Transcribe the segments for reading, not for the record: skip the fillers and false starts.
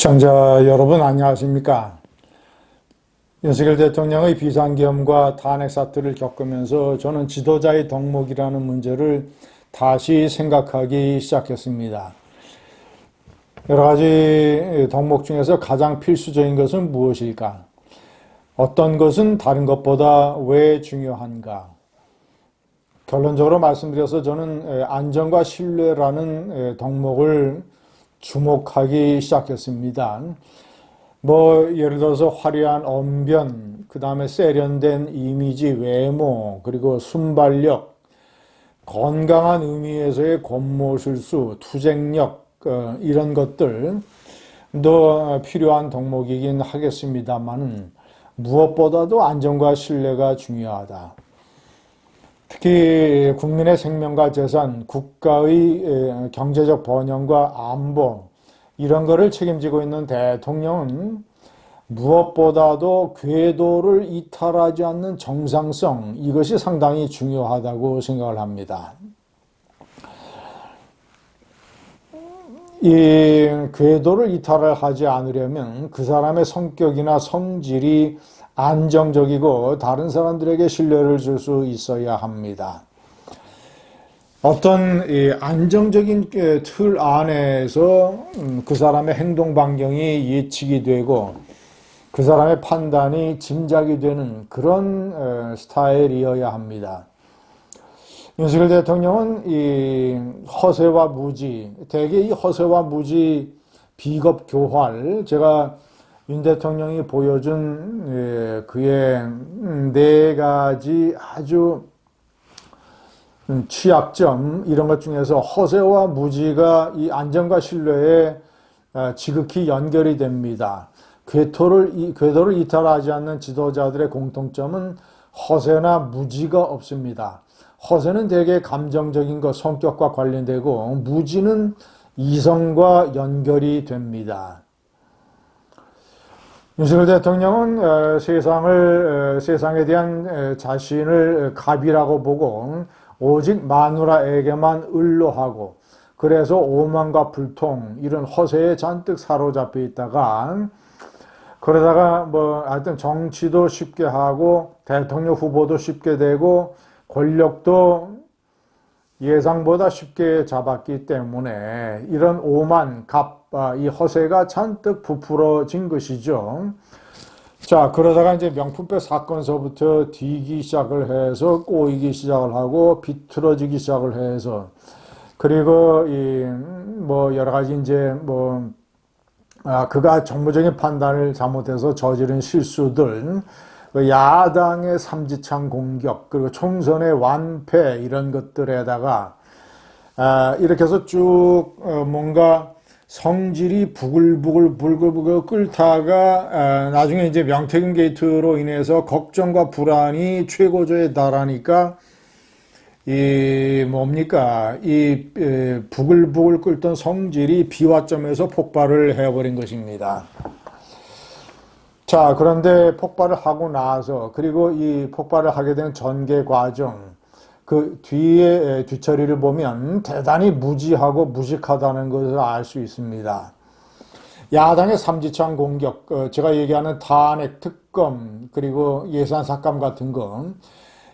시청자 여러분 안녕하십니까? 윤석열 대통령의 비상계엄과 탄핵 사태를 겪으면서 저는 지도자의 덕목이라는 문제를 다시 생각하기 시작했습니다. 여러 가지 덕목 중에서 가장 필수적인 것은 무엇일까? 어떤 것은 다른 것보다 왜 중요한가? 결론적으로 말씀드려서 저는 안전과 신뢰라는 덕목을 주목하기 시작했습니다. 예를 들어서 화려한 언변, 그 다음에 세련된 이미지, 외모, 그리고 순발력, 건강한 의미에서의 권모술수, 투쟁력, 이런 것들도 필요한 덕목이긴 하겠습니다만 무엇보다도 안전과 신뢰가 중요하다. 특히 국민의 생명과 재산, 국가의 경제적 번영과 안보 이런 거를 책임지고 있는 대통령은 무엇보다도 궤도를 이탈하지 않는 정상성, 이것이 상당히 중요하다고 생각을 합니다. 이 궤도를 이탈을 하지 않으려면 그 사람의 성격이나 성질이 안정적이고 다른 사람들에게 신뢰를 줄 수 있어야 합니다. 어떤 안정적인 틀 안에서 그 사람의 행동 반경이 예측이 되고 그 사람의 판단이 짐작이 되는 그런 스타일이어야 합니다. 윤석열 대통령은 이 허세와 무지, 대개 이 허세와 무지, 비겁 교활, 제가 윤 대통령이 보여준 그의 네 가지 아주 취약점 이런 것 중에서 허세와 무지가 이 안전과 신뢰에 지극히 연결이 됩니다. 궤도를 이탈하지 않는 지도자들의 공통점은 허세나 무지가 없습니다. 허세는 대개 감정적인 것, 성격과 관련되고 무지는 이성과 연결이 됩니다. 윤석열 대통령은 세상에 대한 자신을 갑이라고 보고 오직 마누라에게만 의뢰하고 그래서 오만과 불통 이런 허세에 잔뜩 사로잡혀 있다가 그러다가 하여튼 정치도 쉽게 하고 대통령 후보도 쉽게 되고 권력도 예상보다 쉽게 잡았기 때문에 이런 오만, 이 허세가 잔뜩 부풀어진 것이죠. 자, 그러다가 이제 명품백 사건서부터 뒤기 시작을 해서 꼬이기 시작을 하고 비틀어지기 시작을 해서 그리고 여러 가지 그가 정무적인 판단을 잘못해서 저지른 실수들, 야당의 삼지창 공격, 그리고 총선의 완패 이런 것들에다가 이렇게 해서 쭉 뭔가 성질이 부글부글 끓다가 나중에 이제 명태균 게이트로 인해서 걱정과 불안이 최고조에 달하니까 이 부글부글 끓던 성질이 비화점에서 폭발을 해버린 것입니다. 자, 그런데 폭발을 하고 나서 그리고 이 폭발을 하게 된 전개 과정 그 뒤에 뒤처리를 보면 대단히 무지하고 무식하다는 것을 알 수 있습니다. 야당의 삼지창 공격, 제가 얘기하는 탄핵, 특검, 그리고 예산 삭감 같은 거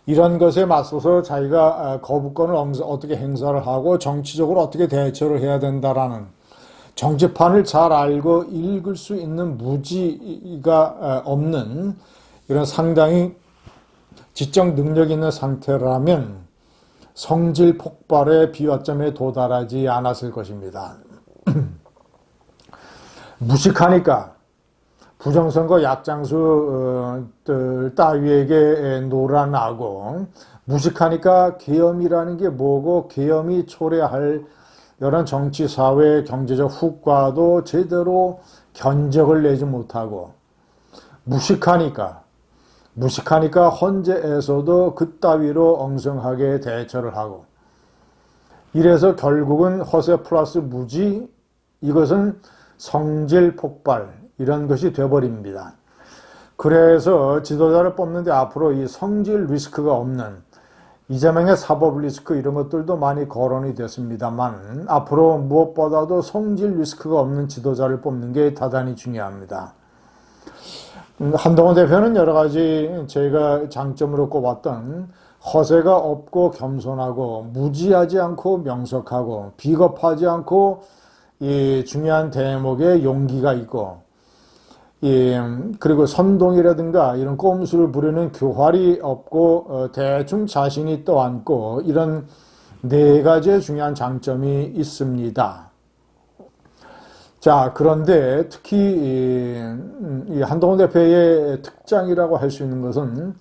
이런 것에 맞서서 자기가 거부권을 어떻게 행사를 하고 정치적으로 어떻게 대처를 해야 된다라는 정치판을 잘 알고 읽을 수 있는 무지가 없는 이런 상당히 지적 능력 있는 상태라면 성질 폭발의 비화점에 도달하지 않았을 것입니다. 무식하니까 부정선거 약장수들 따위에게 놀아나고 무식하니까 계엄이라는 게 뭐고 계엄이 초래할 이런 정치, 사회, 경제적 후과도 제대로 견적을 내지 못하고 무식하니까 헌재에서도 그따위로 엉성하게 대처를 하고 이래서 결국은 허세 플러스 무지 이것은 성질 폭발 이런 것이 돼버립니다. 그래서 지도자를 뽑는데 앞으로 이 성질 리스크가 없는 이재명의 사법 리스크 이런 것들도 많이 거론이 됐습니다만 앞으로 무엇보다도 성질 리스크가 없는 지도자를 뽑는 게 대단히 중요합니다. 한동훈 대표는 여러 가지 제가 장점으로 꼽았던 허세가 없고 겸손하고 무지하지 않고 명석하고 비겁하지 않고 이 중요한 대목에 용기가 있고 그리고 선동이라든가 이런 꼼수를 부리는 교활이 없고 대충 자신이 떠안고 이런 네 가지의 중요한 장점이 있습니다. 자, 그런데 특히 이 한동훈 대표의 특장이라고 할 수 있는 것은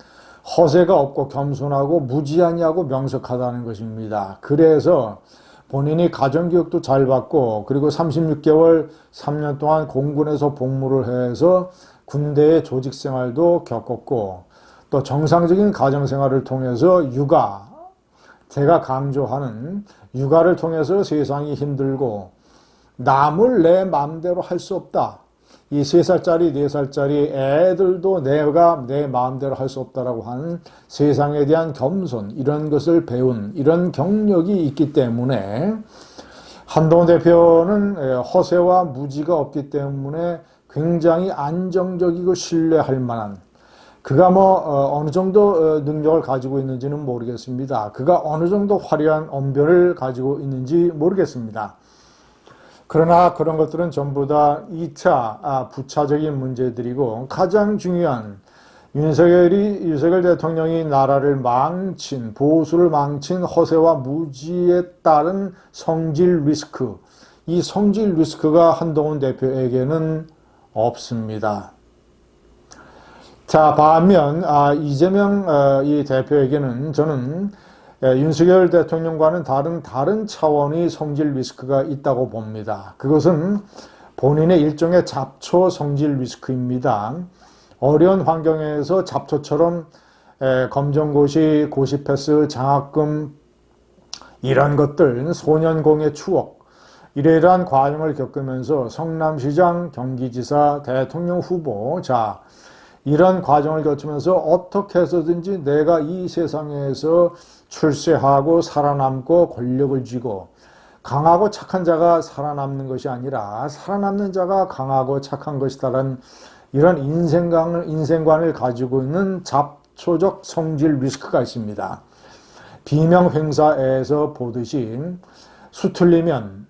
허세가 없고 겸손하고 무지하냐고 명석하다는 것입니다. 그래서 본인이 가정교육도 잘 받고 그리고 36개월 3년 동안 공군에서 복무를 해서 군대의 조직생활도 겪었고 또 정상적인 가정생활을 통해서 육아, 제가 강조하는 육아를 통해서 세상이 힘들고 남을 내 마음대로 할 수 없다. 이 3살짜리, 4살짜리 애들도 내가 내 마음대로 할 수 없다라고 하는 세상에 대한 겸손, 이런 것을 배운 이런 경력이 있기 때문에 한동훈 대표는 허세와 무지가 없기 때문에 굉장히 안정적이고 신뢰할 만한, 그가 어느 정도 능력을 가지고 있는지는 모르겠습니다. 그가 어느 정도 화려한 언변을 가지고 있는지 모르겠습니다. 그러나 그런 것들은 전부 다 2차 부차적인 문제들이고 가장 중요한 윤석열 대통령이 나라를 망친, 보수를 망친 허세와 무지에 따른 성질 리스크, 이 성질 리스크가 한동훈 대표에게는 없습니다. 자, 반면 이재명 이 대표에게는 저는 윤석열 대통령과는 다른 차원의 성질 리스크가 있다고 봅니다. 그것은 본인의 일종의 잡초 성질 리스크입니다. 어려운 환경에서 잡초처럼 검정고시, 고시패스, 장학금 이런 것들, 소년공의 추억, 이러한 과정을 겪으면서 성남시장, 경기지사, 대통령 후보, 자, 이런 과정을 거치면서 어떻게 해서든지 내가 이 세상에서 출세하고 살아남고 권력을 쥐고 강하고 착한 자가 살아남는 것이 아니라 살아남는 자가 강하고 착한 것이다라는 이런 인생관을 가지고 있는 잡초적 성질 리스크가 있습니다. 비명횡사에서 보듯이 수틀리면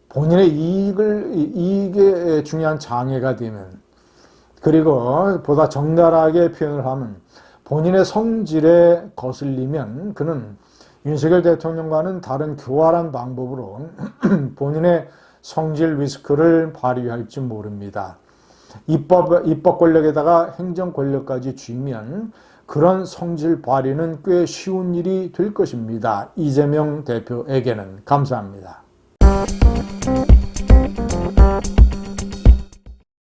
본인의 이익에 중요한 장애가 되면, 그리고 보다 적나라하게 표현을 하면 본인의 성질에 거슬리면 그는 윤석열 대통령과는 다른 교활한 방법으로 본인의 성질 리스크를 발휘할지 모릅니다. 입법 권력에다가 행정 권력까지 쥐면 그런 성질 발휘는 꽤 쉬운 일이 될 것입니다. 이재명 대표에게는. 감사합니다.